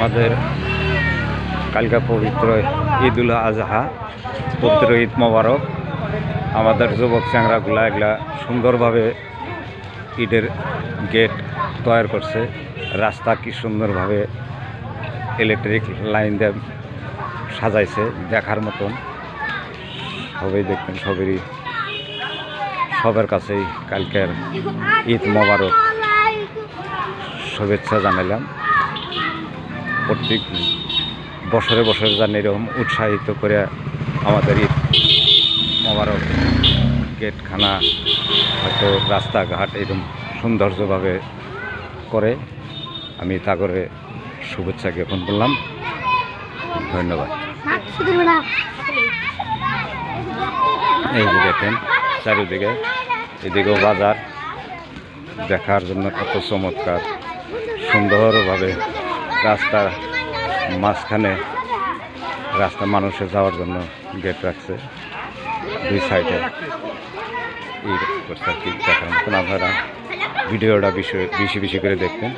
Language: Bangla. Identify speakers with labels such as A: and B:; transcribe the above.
A: আমাদের কালকে পবিত্র ঈদুল আজহা, পবিত্র ঈদ মোবারক। আমাদের যুবক চ্যাংরাগুলা এগুলা সুন্দরভাবে ঈদের গেট তৈরি করছে। রাস্তা কি সুন্দরভাবে ইলেকট্রিক লাইন দিয়ে সাজাইছে, দেখার মতন। সবাই দেখবেন, সবার কাছেই কালকের ঈদ মোবারক শুভেচ্ছা জানালাম। প্রত্যেক বছরে বছরে যেন এরকম উৎসাহিত করে আমাদের ঈদ মোবারক গেটখানা, হয়তো রাস্তাঘাট এরকম সৌন্দর্যভাবে করে, আমি তা করে শুভেচ্ছা জ্ঞাপন করলাম। ধন্যবাদ। এই যে দেখেন চারিদিকে, এদিকেও বাজার, দেখার জন্য কত চমৎকার সুন্দরভাবে রাস্তার মাঝখানে রাস্তা মানুষের যাওয়ার জন্য গেট রাখছে দুই সাইডে। এই করছে আর কি, দেখার মতন। আপনারা ভিডিওটা বেশি বেশি করে দেখবেন।